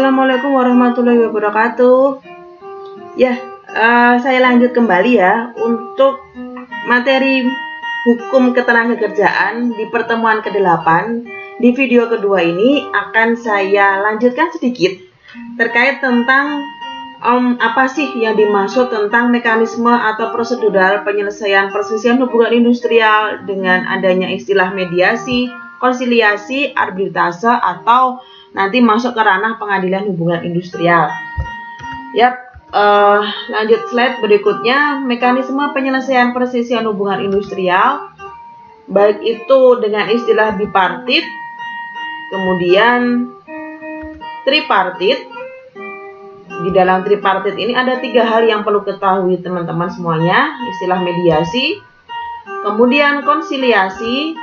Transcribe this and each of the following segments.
Assalamualaikum warahmatullahi wabarakatuh. Ya, saya lanjut kembali ya untuk materi hukum ketenagakerjaan di pertemuan ke-8. Di video kedua ini akan saya lanjutkan sedikit terkait tentang apa sih yang dimaksud tentang mekanisme atau prosedural penyelesaian perselisihan hubungan industrial dengan adanya istilah mediasi, konsiliasi, arbitrase, atau nanti masuk ke ranah pengadilan hubungan industrial. Lanjut slide berikutnya, mekanisme penyelesaian perselisihan hubungan industrial, baik itu dengan istilah bipartit, kemudian tripartit. Di dalam tripartit ini ada 3 hal yang perlu ketahui teman-teman semuanya, istilah mediasi, kemudian konsiliasi,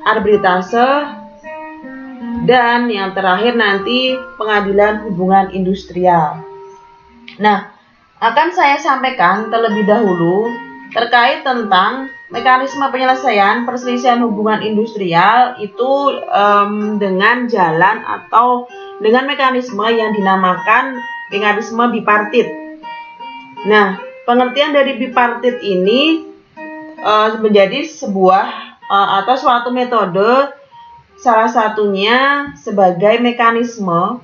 arbitrase, dan yang terakhir nanti pengadilan hubungan industrial. Nah, akan saya sampaikan terlebih dahulu terkait tentang mekanisme penyelesaian perselisihan hubungan industrial itu dengan jalan atau dengan mekanisme yang dinamakan mekanisme bipartit. Nah, pengertian dari bipartit ini menjadi sebuah atau suatu metode, salah satunya sebagai mekanisme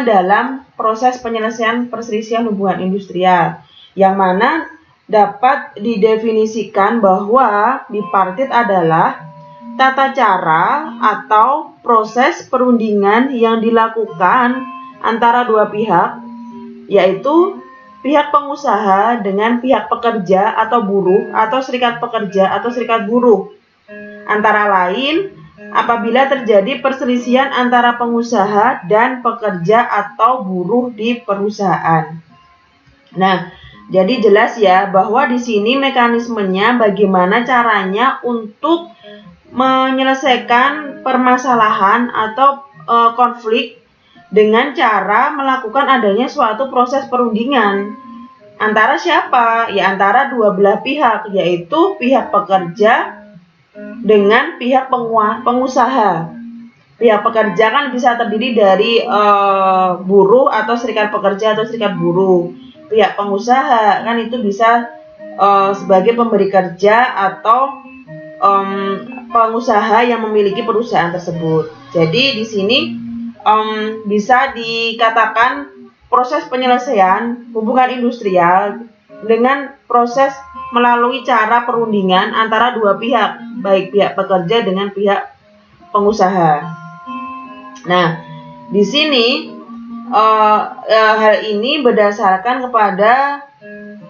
dalam proses penyelesaian perselisihan hubungan industrial, yang mana dapat didefinisikan bahwa bipartit adalah tata cara atau proses perundingan yang dilakukan antara dua pihak, yaitu pihak pengusaha dengan pihak pekerja atau buruh atau serikat pekerja atau serikat buruh. Antara lain, apabila terjadi perselisihan antara pengusaha dan pekerja atau buruh di perusahaan. Nah, jadi jelas ya bahwa di sini mekanismenya bagaimana caranya untuk menyelesaikan permasalahan atau konflik dengan cara melakukan adanya suatu proses perundingan antara siapa? Ya, antara dua belah pihak, yaitu pihak pekerja dengan pihak pengusaha. Pihak pekerja kan bisa terdiri dari buruh atau serikat pekerja atau serikat buruh. Pihak pengusaha kan itu bisa sebagai pemberi kerja atau pengusaha yang memiliki perusahaan tersebut. Jadi di sini bisa dikatakan proses penyelesaian hubungan industrial dengan proses melalui cara perundingan antara dua pihak, baik pihak pekerja dengan pihak pengusaha. Nah, di sini hal ini berdasarkan kepada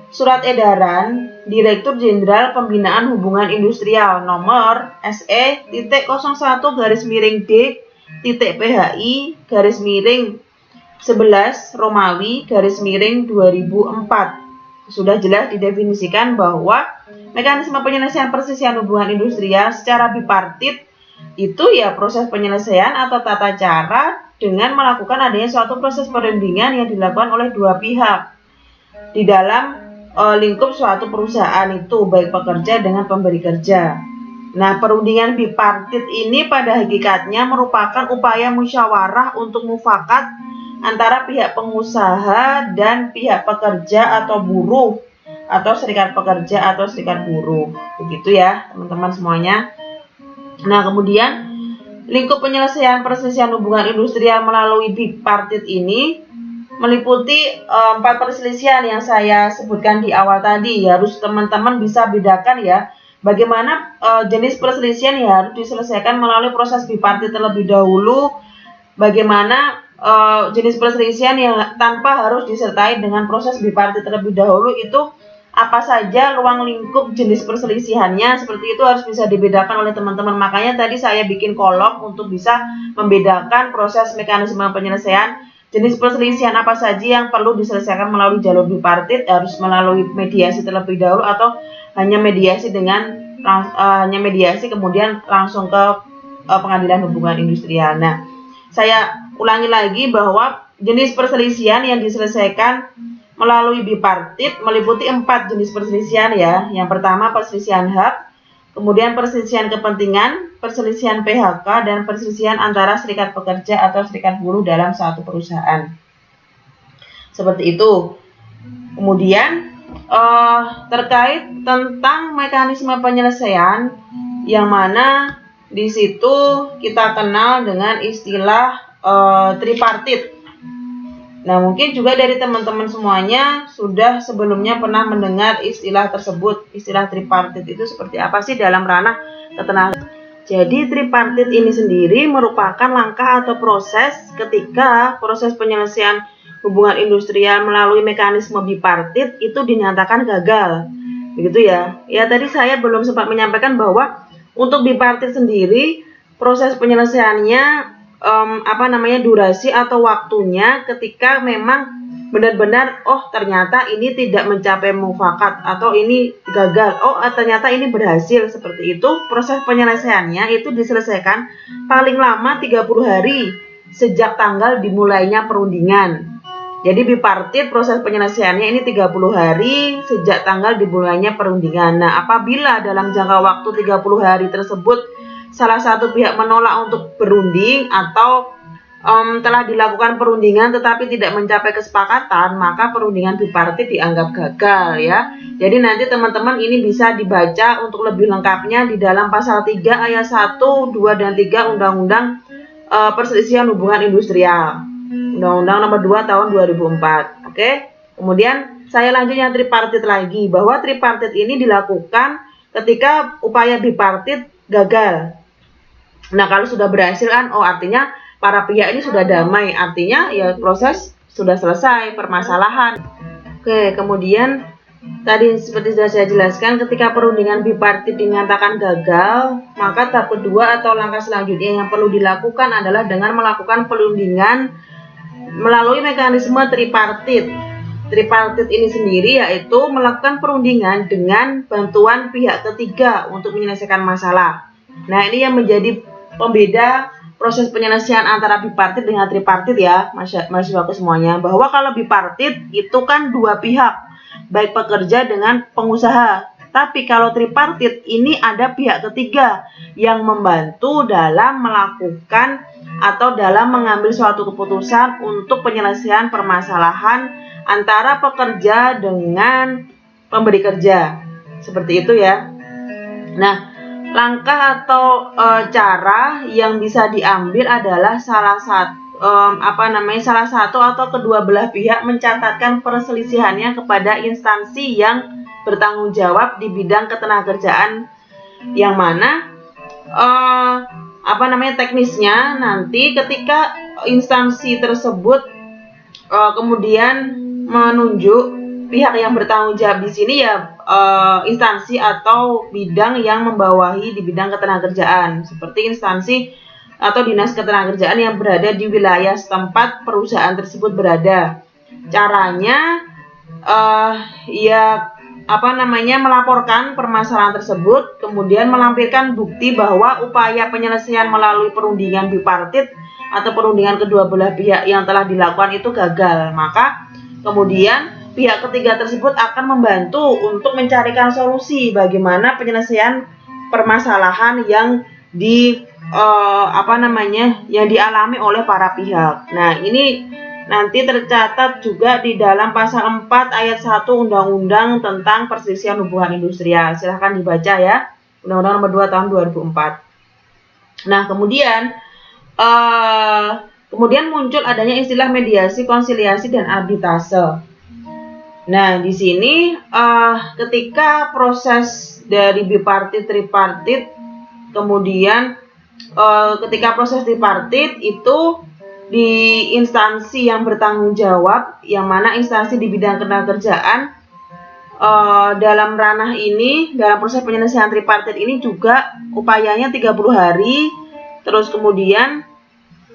Surat Edaran Direktur Jenderal Pembinaan Hubungan Industrial nomor SE.01-D.PHI-11 Romawi-2004. Sudah jelas didefinisikan bahwa mekanisme penyelesaian perselisihan hubungan industrial secara bipartit itu ya proses penyelesaian atau tata cara dengan melakukan adanya suatu proses perundingan yang dilakukan oleh dua pihak di dalam lingkup suatu perusahaan itu, baik pekerja dengan pemberi kerja. Nah, perundingan bipartit ini pada hakikatnya merupakan upaya musyawarah untuk mufakat antara pihak pengusaha dan pihak pekerja atau buruh atau serikat pekerja atau serikat buruh. Begitu ya, teman-teman semuanya. Nah, kemudian lingkup penyelesaian perselisihan hubungan industrial melalui bipartit ini meliputi 4 perselisihan yang saya sebutkan di awal tadi. Harus teman-teman bisa bedakan ya, bagaimana jenis perselisihan yang harus diselesaikan melalui proses bipartit terlebih dahulu, bagaimana jenis perselisihan yang tanpa harus disertai dengan proses bipartit terlebih dahulu, itu apa saja ruang lingkup jenis perselisihannya. Seperti itu harus bisa dibedakan oleh teman-teman. Makanya tadi saya bikin kolom untuk bisa membedakan proses mekanisme penyelesaian jenis perselisihan apa saja yang perlu diselesaikan melalui jalur bipartit, harus melalui mediasi terlebih dahulu atau hanya mediasi kemudian langsung ke pengadilan hubungan industrial. Nah, saya ulangi lagi bahwa jenis perselisihan yang diselesaikan melalui bipartit meliputi 4 jenis perselisihan ya. Yang pertama perselisihan hak, kemudian perselisihan kepentingan, perselisihan PHK, dan perselisihan antara serikat pekerja atau serikat buruh dalam satu perusahaan. Seperti itu. Kemudian terkait tentang mekanisme penyelesaian, yang mana di situ kita kenal dengan istilah tripartit. Nah, mungkin juga dari teman-teman semuanya sudah sebelumnya pernah mendengar istilah tersebut. Istilah tripartit itu seperti apa sih dalam ranah ketenagaan? Jadi tripartit ini sendiri merupakan langkah atau proses ketika proses penyelesaian hubungan industrial melalui mekanisme bipartit itu dinyatakan gagal. Begitu ya. Ya, tadi saya belum sempat menyampaikan bahwa untuk bipartit sendiri proses penyelesaiannya durasi atau waktunya ketika memang benar-benar ternyata ini tidak mencapai mufakat atau ini gagal, ternyata ini berhasil. Seperti itu, proses penyelesaiannya itu diselesaikan paling lama 30 hari sejak tanggal dimulainya perundingan. Jadi bipartit proses penyelesaiannya ini 30 hari sejak tanggal dimulainya perundingan. Nah, apabila dalam jangka waktu 30 hari tersebut salah satu pihak menolak untuk berunding atau telah dilakukan perundingan tetapi tidak mencapai kesepakatan, maka perundingan bipartit dianggap gagal ya. Jadi nanti teman-teman ini bisa dibaca untuk lebih lengkapnya di dalam pasal 3 ayat 1, 2, dan 3 Undang-Undang Perselisihan Hubungan Industrial. Undang-Undang nomor 2 tahun 2004. Oke. Kemudian saya lanjut yang tripartit lagi, bahwa tripartit ini dilakukan ketika upaya bipartit gagal. Nah, kalau sudah berhasil kan, artinya para pihak ini sudah damai, artinya ya proses sudah selesai permasalahan. Oke, kemudian tadi seperti sudah saya jelaskan, ketika perundingan bipartit dinyatakan gagal, maka tahap kedua atau langkah selanjutnya yang perlu dilakukan adalah dengan melakukan perundingan melalui mekanisme tripartit. Tripartit ini sendiri yaitu melakukan perundingan dengan bantuan pihak ketiga untuk menyelesaikan masalah. Nah, ini yang menjadi pembeda proses penyelesaian antara bipartit dengan tripartit ya, mahasiswaku semuanya, bahwa kalau bipartit itu kan dua pihak, baik pekerja dengan pengusaha. Tapi kalau tripartit ini ada pihak ketiga yang membantu dalam melakukan atau dalam mengambil suatu keputusan untuk penyelesaian permasalahan antara pekerja dengan pemberi kerja. Seperti itu ya. Nah, langkah atau cara yang bisa diambil adalah salah satu atau kedua belah pihak mencatatkan perselisihannya kepada instansi yang bertanggung jawab di bidang ketenagakerjaan, yang mana teknisnya nanti ketika instansi tersebut kemudian menunjuk pihak yang bertanggung jawab di sini ya instansi atau bidang yang membawahi di bidang ketenagakerjaan, seperti instansi atau dinas ketenagakerjaan yang berada di wilayah setempat perusahaan tersebut berada. Caranya melaporkan permasalahan tersebut, kemudian melampirkan bukti bahwa upaya penyelesaian melalui perundingan bipartit atau perundingan kedua belah pihak yang telah dilakukan itu gagal. Maka kemudian pihak ketiga tersebut akan membantu untuk mencarikan solusi bagaimana penyelesaian permasalahan yang yang dialami oleh para pihak. Nah, ini nanti tercatat juga di dalam pasal 4 ayat 1 Undang-Undang tentang Perselisihan Hubungan Industrial. Silahkan dibaca ya, Undang-Undang nomor 2 tahun 2004. Nah, kemudian muncul adanya istilah mediasi, konsiliasi, dan arbitrase. Nah, di sini ketika proses dari bipartit, tripartit, kemudian ketika proses tripartit itu di instansi yang bertanggung jawab, yang mana instansi di bidang ketenagakerjaan dalam ranah ini, dalam proses penyelesaian tripartit ini juga upayanya 30 hari. Terus kemudian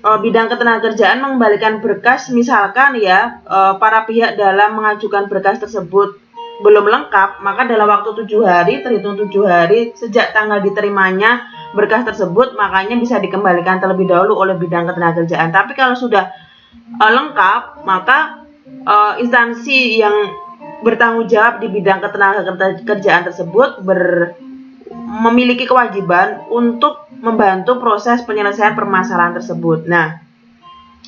bidang ketenagakerjaan mengembalikan berkas, misalkan ya para pihak dalam mengajukan berkas tersebut belum lengkap, maka dalam waktu 7 hari, terhitung 7 hari sejak tanggal diterimanya berkas tersebut, makanya bisa dikembalikan terlebih dahulu oleh bidang ketenagakerjaan. Tapi kalau sudah lengkap, maka instansi yang bertanggung jawab di bidang ketenagakerjaan tersebut memiliki kewajiban untuk membantu proses penyelesaian permasalahan tersebut. Nah,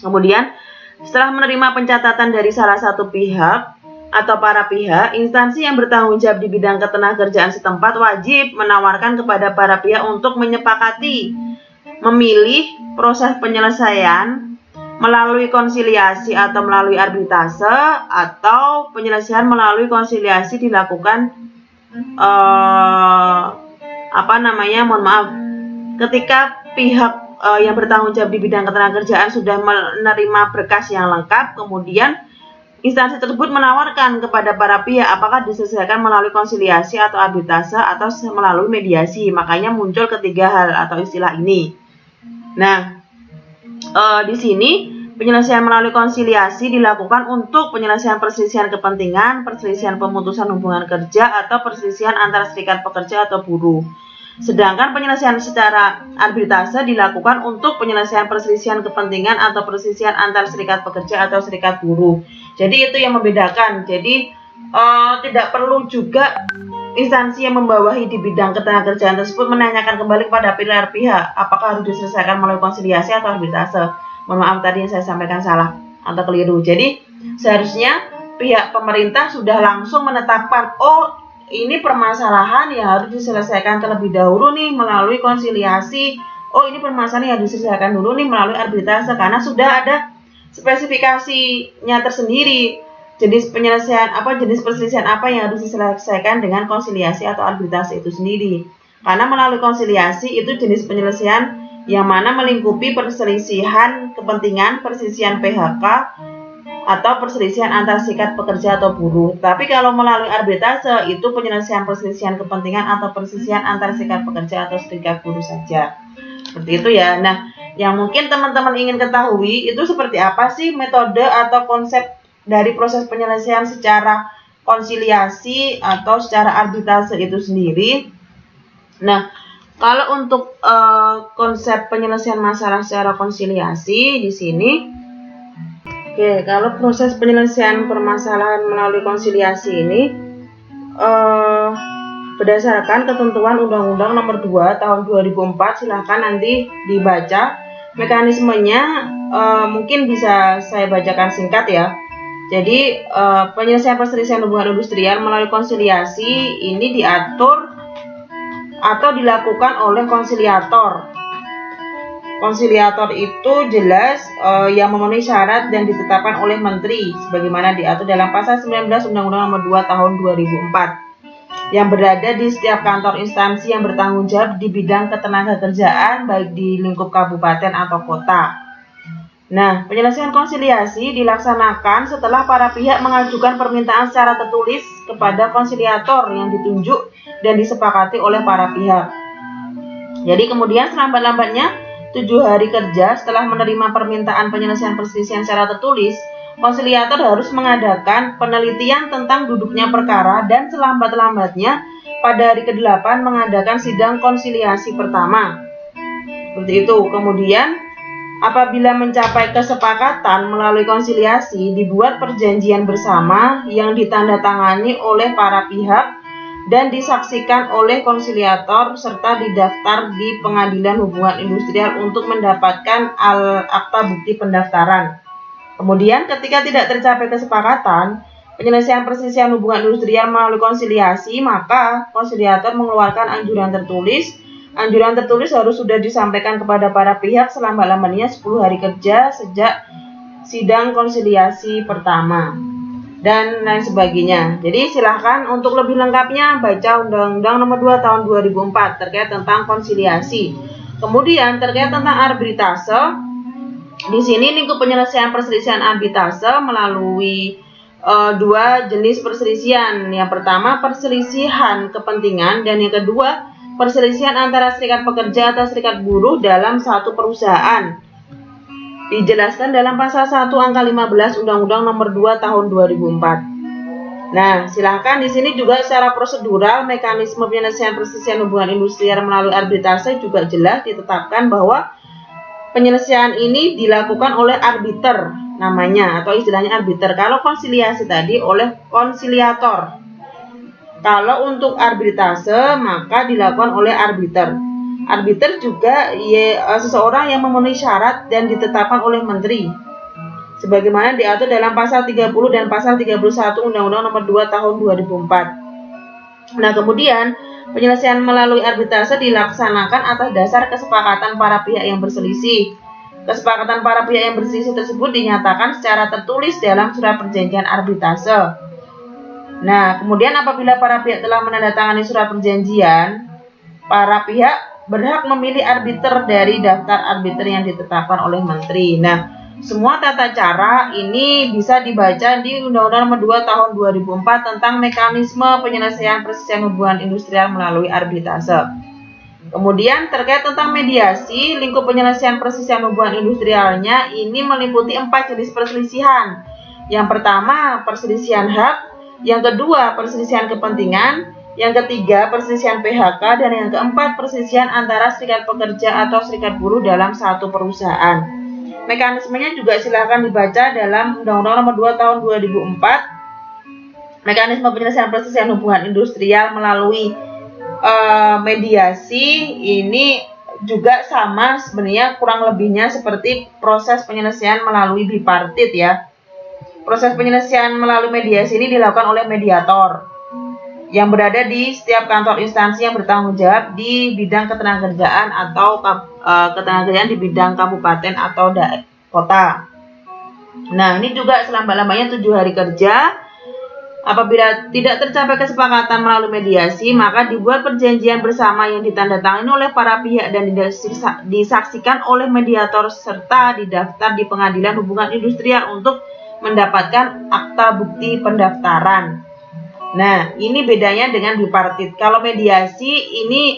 kemudian setelah menerima pencatatan dari salah satu pihak atau para pihak, instansi yang bertanggung jawab di bidang ketenagakerjaan setempat wajib menawarkan kepada para pihak untuk menyepakati memilih proses penyelesaian melalui konsiliasi atau melalui arbitrase, atau penyelesaian melalui konsiliasi dilakukan ketika pihak yang bertanggung jawab di bidang ketenagakerjaan sudah menerima berkas yang lengkap, kemudian instansi tersebut menawarkan kepada para pihak apakah diselesaikan melalui konsiliasi atau arbitrase atau melalui mediasi. Makanya muncul ketiga hal atau istilah ini. Nah, di sini penyelesaian melalui konsiliasi dilakukan untuk penyelesaian perselisihan kepentingan, perselisihan pemutusan hubungan kerja, atau perselisihan antara serikat pekerja atau buruh. Sedangkan penyelesaian secara arbitrase dilakukan untuk penyelesaian perselisihan kepentingan atau perselisihan antar serikat pekerja atau serikat buruh. Jadi itu yang membedakan. Jadi tidak perlu juga instansi yang membawahi di bidang ketenagakerjaan tersebut menanyakan kembali kepada pihak apakah harus diselesaikan melalui konsiliasi atau arbitrase. Mohon maaf tadi yang saya sampaikan salah atau keliru. Jadi seharusnya pihak pemerintah sudah langsung menetapkan, oh ini permasalahan yang harus diselesaikan terlebih dahulu nih melalui konsiliasi. Oh ini permasalahan yang harus diselesaikan dulu nih melalui arbitrase, karena sudah ada spesifikasinya tersendiri. Jenis perselisihan apa yang harus diselesaikan dengan konsiliasi atau arbitrase itu sendiri. Karena melalui konsiliasi itu jenis penyelesaian yang mana melingkupi perselisihan kepentingan, perselisihan PHK, atau perselisihan antar serikat pekerja atau buruh. Tapi kalau melalui arbitrase itu penyelesaian perselisihan kepentingan atau perselisihan antar serikat pekerja atau serikat buruh saja. Seperti itu ya. Nah, yang mungkin teman-teman ingin ketahui itu seperti apa sih metode atau konsep dari proses penyelesaian secara konsiliasi atau secara arbitrase itu sendiri. Nah, kalau untuk konsep penyelesaian masalah secara konsiliasi di sini, kalau proses penyelesaian permasalahan melalui konsiliasi ini berdasarkan ketentuan Undang-Undang Nomor 2 Tahun 2004, silahkan nanti dibaca mekanismenya. Mungkin bisa saya bacakan singkat ya. Jadi penyelesaian perselisihan hubungan industrial melalui konsiliasi ini diatur atau dilakukan oleh konsiliator. Konsiliator itu jelas yang memenuhi syarat dan ditetapkan oleh menteri sebagaimana diatur dalam pasal 19 Undang-Undang Nomor 2 Tahun 2004 yang berada di setiap kantor instansi yang bertanggung jawab di bidang ketenagakerjaan baik di lingkup kabupaten atau kota. Nah, penyelesaian konsiliasi dilaksanakan setelah para pihak mengajukan permintaan secara tertulis kepada konsiliator yang ditunjuk dan disepakati oleh para pihak. Jadi kemudian selambat-lambatnya 7 hari kerja setelah menerima permintaan penyelesaian perselisihan secara tertulis, konsiliator harus mengadakan penelitian tentang duduknya perkara dan selambat-lambatnya pada hari ke-8 mengadakan sidang konsiliasi pertama. Seperti itu. Kemudian apabila mencapai kesepakatan melalui konsiliasi, dibuat perjanjian bersama yang ditandatangani oleh para pihak dan disaksikan oleh konsiliator serta didaftar di Pengadilan Hubungan Industrial untuk mendapatkan akta bukti pendaftaran. Kemudian ketika tidak tercapai kesepakatan penyelesaian perselisihan hubungan industrial melalui konsiliasi, maka konsiliator mengeluarkan anjuran tertulis. Anjuran tertulis harus sudah disampaikan kepada para pihak selambat-lambatnya 10 hari kerja sejak sidang konsiliasi pertama, dan lain sebagainya. Jadi silahkan untuk lebih lengkapnya baca Undang-Undang Nomor 2 Tahun 2004 terkait tentang konsiliasi. Kemudian terkait tentang arbitrase, di sini lingkup penyelesaian perselisihan arbitrase melalui 2 jenis perselisihan. Yang pertama perselisihan kepentingan dan yang kedua perselisihan antara serikat pekerja atau serikat buruh dalam satu perusahaan. Dijelaskan dalam pasal 1 angka 15 Undang-Undang Nomor 2 Tahun 2004. Nah, silahkan di sini juga secara prosedural mekanisme penyelesaian perselisihan hubungan industrial melalui arbitrase juga jelas ditetapkan bahwa penyelesaian ini dilakukan oleh arbiter namanya atau istilahnya arbiter. Kalau konsiliasi tadi oleh konsiliator. Kalau untuk arbitrase maka dilakukan oleh arbiter. Arbiter juga seseorang yang memenuhi syarat dan ditetapkan oleh menteri, sebagaimana diatur dalam pasal 30 dan pasal 31 Undang-Undang Nomor 2 Tahun 2004. Nah, kemudian penyelesaian melalui arbitrase dilaksanakan atas dasar kesepakatan para pihak yang berselisih. Kesepakatan para pihak yang berselisih tersebut dinyatakan secara tertulis dalam surat perjanjian arbitrase. Nah, kemudian apabila para pihak telah menandatangani surat perjanjian, para pihak berhak memilih arbiter dari daftar arbiter yang ditetapkan oleh menteri. Nah, semua tata cara ini bisa dibaca di Undang-Undang Nomor 2 Tahun 2004 tentang mekanisme penyelesaian perselisihan hubungan industrial melalui arbitrase. Kemudian terkait tentang mediasi, lingkup penyelesaian perselisihan hubungan industrialnya ini meliputi 4 jenis perselisihan. Yang pertama, perselisihan hak. Yang kedua, perselisihan kepentingan. Yang ketiga, perselisihan PHK. Dan yang keempat, perselisihan antara serikat pekerja atau serikat buruh dalam satu perusahaan. Mekanismenya juga silakan dibaca dalam Undang-Undang Nomor 2 Tahun 2004. Mekanisme penyelesaian perselisihan hubungan industrial melalui mediasi ini juga sama sebenarnya, kurang lebihnya seperti proses penyelesaian melalui bipartit ya. Proses penyelesaian melalui mediasi ini dilakukan oleh mediator yang berada di setiap kantor instansi yang bertanggung jawab di bidang ketenagakerjaan atau ketenagakerjaan di bidang kabupaten atau kota. Nah, ini juga selambat-lambatnya 7 hari kerja. Apabila tidak tercapai kesepakatan melalui mediasi, maka dibuat perjanjian bersama yang ditandatangani oleh para pihak dan disaksikan oleh mediator serta didaftar di Pengadilan Hubungan Industrial untuk mendapatkan akta bukti pendaftaran. Nah, ini bedanya dengan bipartit. Kalau mediasi ini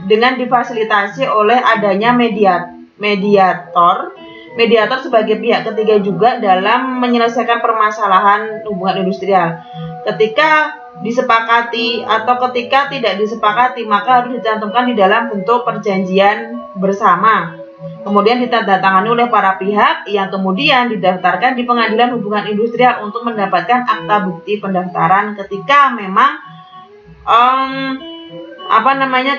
dengan difasilitasi oleh adanya mediator. Mediator sebagai pihak ketiga juga dalam menyelesaikan permasalahan hubungan industrial. Ketika disepakati atau ketika tidak disepakati, maka harus dicantumkan di dalam bentuk perjanjian bersama. Kemudian ditandatangani oleh para pihak yang kemudian didaftarkan di Pengadilan Hubungan Industrial untuk mendapatkan akta bukti pendaftaran ketika memang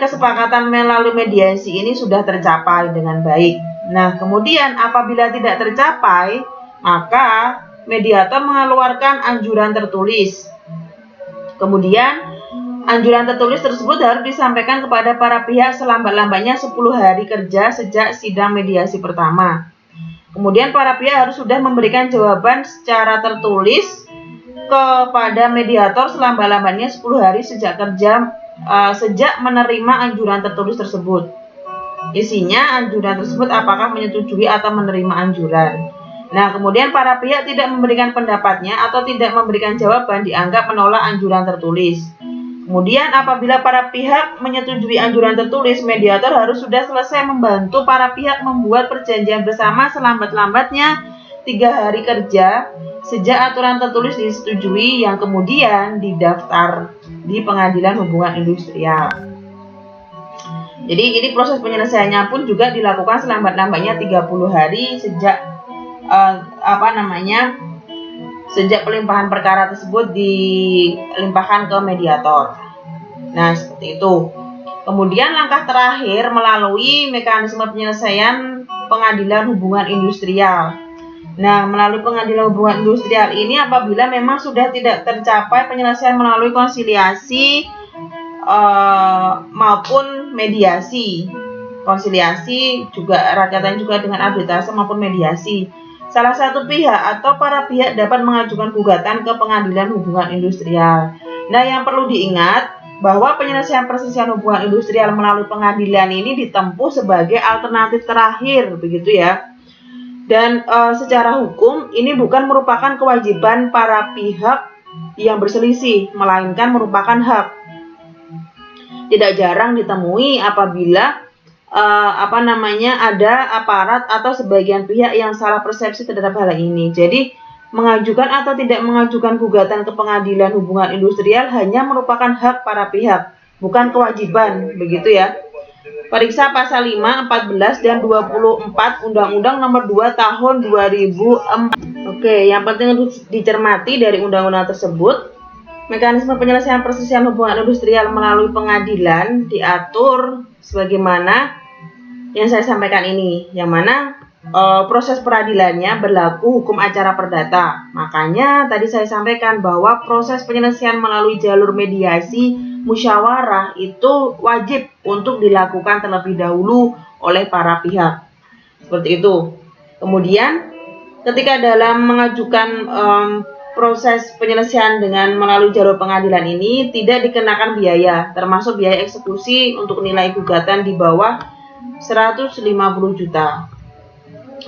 kesepakatan melalui mediasi ini sudah tercapai dengan baik. Nah, kemudian apabila tidak tercapai, maka mediator mengeluarkan anjuran tertulis. Kemudian anjuran tertulis tersebut harus disampaikan kepada para pihak selambat-lambatnya 10 hari kerja sejak sidang mediasi pertama. Kemudian para pihak harus sudah memberikan jawaban secara tertulis kepada mediator selambat-lambatnya 10 hari sejak menerima anjuran tertulis tersebut. Isinya anjuran tersebut apakah menyetujui atau menerima anjuran. Nah, kemudian para pihak tidak memberikan pendapatnya atau tidak memberikan jawaban dianggap menolak anjuran tertulis. Kemudian apabila para pihak menyetujui anjuran tertulis, mediator harus sudah selesai membantu para pihak membuat perjanjian bersama selambat-lambatnya 3 hari kerja sejak aturan tertulis disetujui yang kemudian didaftar di Pengadilan Hubungan Industrial. Jadi ini proses penyelesaiannya pun juga dilakukan selambat-lambatnya 30 hari sejak sejak pelimpahan perkara tersebut dilimpahkan ke mediator. Nah, seperti itu. Kemudian langkah terakhir melalui mekanisme penyelesaian Pengadilan Hubungan Industrial. Nah, melalui Pengadilan Hubungan Industrial ini apabila memang sudah tidak tercapai penyelesaian melalui konsiliasi maupun mediasi. Konsiliasi juga rakatan juga dengan arbitrase maupun mediasi. Salah satu pihak atau para pihak dapat mengajukan gugatan ke Pengadilan Hubungan Industrial. Nah, yang perlu diingat bahwa penyelesaian perselisihan hubungan industrial melalui pengadilan ini ditempuh sebagai alternatif terakhir, begitu ya. Dan secara hukum ini bukan merupakan kewajiban para pihak yang berselisih, melainkan merupakan hak. Tidak jarang ditemui apabila ada aparat atau sebagian pihak yang salah persepsi terhadap hal ini. Jadi mengajukan atau tidak mengajukan gugatan ke Pengadilan Hubungan Industrial hanya merupakan hak para pihak, bukan kewajiban, begitu ya. Periksa pasal 5, 14 dan 24 Undang-Undang Nomor 2 Tahun 2004. Oke, yang penting untuk dicermati dari undang-undang tersebut Mekanisme penyelesaian perselisihan hubungan industrial melalui pengadilan diatur sebagaimana yang saya sampaikan ini, yang mana proses peradilannya berlaku hukum acara perdata. Makanya tadi saya sampaikan bahwa proses penyelesaian melalui jalur mediasi musyawarah itu wajib untuk dilakukan terlebih dahulu oleh para pihak. Seperti itu. Kemudian ketika dalam mengajukan proses penyelesaian dengan melalui jalur pengadilan ini tidak dikenakan biaya, termasuk biaya eksekusi untuk nilai gugatan di bawah 150 juta.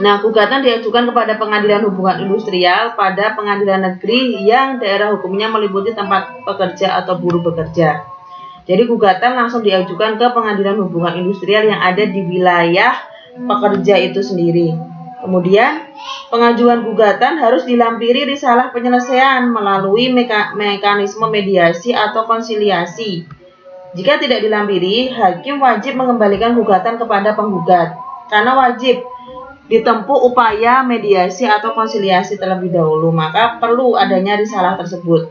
Nah, gugatan diajukan kepada Pengadilan Hubungan Industrial pada pengadilan negeri yang daerah hukumnya meliputi tempat pekerja atau buruh bekerja. Jadi gugatan langsung diajukan ke Pengadilan Hubungan Industrial yang ada di wilayah pekerja itu sendiri. Kemudian, pengajuan gugatan harus dilampiri risalah penyelesaian melalui mekanisme mediasi atau konsiliasi. Jika tidak dilampiri, hakim wajib mengembalikan gugatan kepada penggugat, karena wajib ditempuh upaya mediasi atau konsiliasi terlebih dahulu, maka perlu adanya risalah tersebut.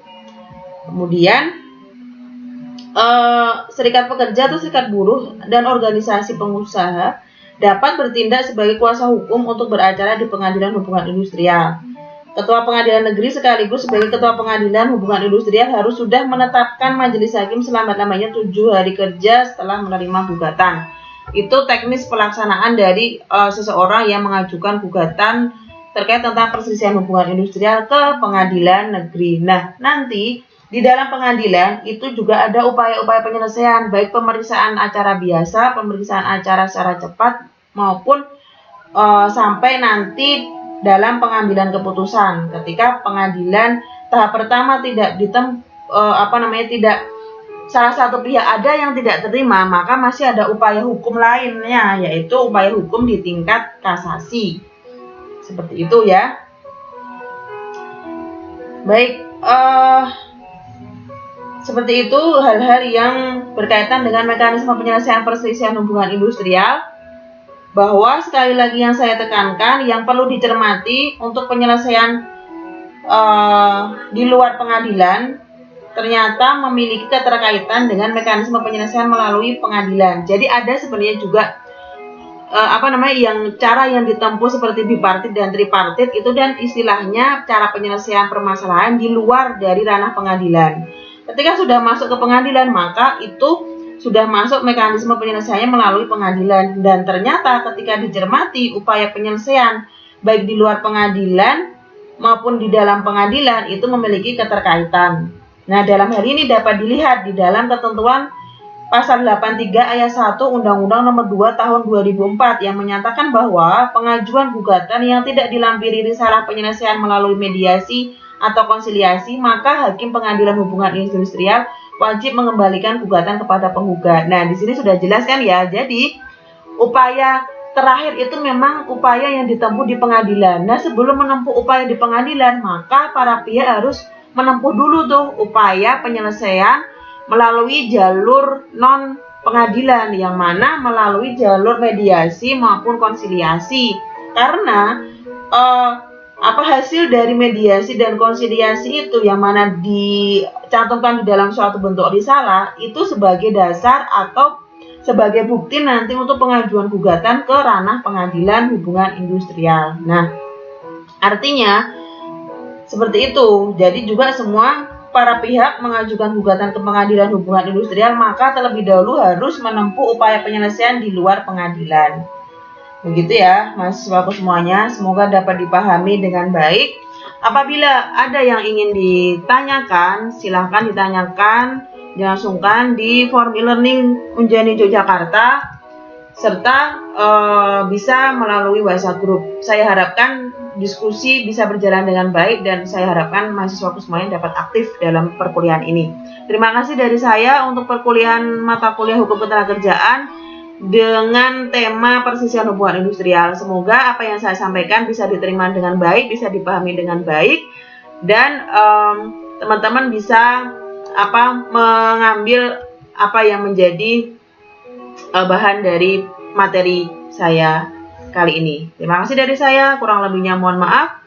Kemudian, serikat pekerja atau serikat buruh dan organisasi pengusaha dapat bertindak sebagai kuasa hukum untuk beracara di Pengadilan Hubungan Industrial. Ketua Pengadilan Negeri sekaligus sebagai Ketua Pengadilan Hubungan Industrial harus sudah menetapkan majelis hakim selama-lamanya 7 hari kerja setelah menerima gugatan. Itu teknis pelaksanaan dari seseorang yang mengajukan gugatan terkait tentang perselisihan hubungan industrial ke Pengadilan Negeri. Nah, nanti di dalam pengadilan itu juga ada upaya-upaya penyelesaian, baik pemeriksaan acara biasa, pemeriksaan acara secara cepat, maupun sampai nanti dalam pengambilan keputusan ketika pengadilan tahap pertama tidak tidak salah satu pihak ada yang tidak terima, maka masih ada upaya hukum lainnya, yaitu upaya hukum di tingkat kasasi. Seperti itu ya. Baik, seperti itu hal-hal yang berkaitan dengan mekanisme penyelesaian perselisihan hubungan industrial. Bahwa sekali lagi yang saya tekankan, yang perlu dicermati untuk penyelesaian di luar pengadilan ternyata memiliki keterkaitan dengan mekanisme penyelesaian melalui pengadilan. Jadi ada sebenarnya juga cara yang ditempuh seperti bipartit dan tripartit itu, dan istilahnya cara penyelesaian permasalahan di luar dari ranah pengadilan. Ketika sudah masuk ke pengadilan, maka itu sudah masuk mekanisme penyelesaiannya melalui pengadilan, dan ternyata ketika dicermati upaya penyelesaian baik di luar pengadilan maupun di dalam pengadilan itu memiliki keterkaitan. Nah, dalam hal ini dapat dilihat di dalam ketentuan pasal 83 ayat 1 Undang-Undang Nomor 2 Tahun 2004 yang menyatakan bahwa pengajuan gugatan yang tidak dilampiri risalah penyelesaian melalui mediasi atau konsiliasi, maka hakim Pengadilan Hubungan Industrial wajib mengembalikan gugatan kepada penggugat. Nah, di sini sudah jelas kan ya. Jadi, upaya terakhir itu memang upaya yang ditempuh di pengadilan. Nah, sebelum menempuh upaya di pengadilan, maka para pihak harus menempuh dulu tuh upaya penyelesaian melalui jalur non pengadilan, yang mana melalui jalur mediasi maupun konsiliasi. Karena hasil dari mediasi dan konsiliasi itu yang mana dicantumkan di dalam suatu bentuk risalah itu sebagai dasar atau sebagai bukti nanti untuk pengajuan gugatan ke ranah Pengadilan Hubungan Industrial. Nah, artinya seperti itu. Jadi juga semua para pihak mengajukan gugatan ke Pengadilan Hubungan Industrial maka terlebih dahulu harus menempuh upaya penyelesaian di luar pengadilan. Begitu ya, mahasiswaku semuanya, semoga dapat dipahami dengan baik. Apabila ada yang ingin ditanyakan, silahkan ditanyakan, jangan sungkan di forum e-learning Unjani Yogyakarta, serta bisa melalui WhatsApp group. Saya harapkan diskusi bisa berjalan dengan baik dan saya harapkan mahasiswaku semuanya dapat aktif dalam perkuliahan ini. Terima kasih dari saya untuk perkuliahan mata kuliah Hukum Ketenagakerjaan dengan tema perselisihan hubungan industrial. Semoga apa yang saya sampaikan bisa diterima dengan baik, bisa dipahami dengan baik, dan teman-teman bisa mengambil apa yang menjadi bahan dari materi saya kali ini. Terima kasih dari saya, kurang lebihnya mohon maaf.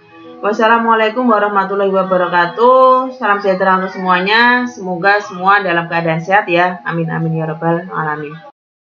Wassalamualaikum warahmatullahi wabarakatuh. Salam sejahtera untuk semuanya. Semoga semua dalam keadaan sehat ya. Amin amin ya rabbal alamin.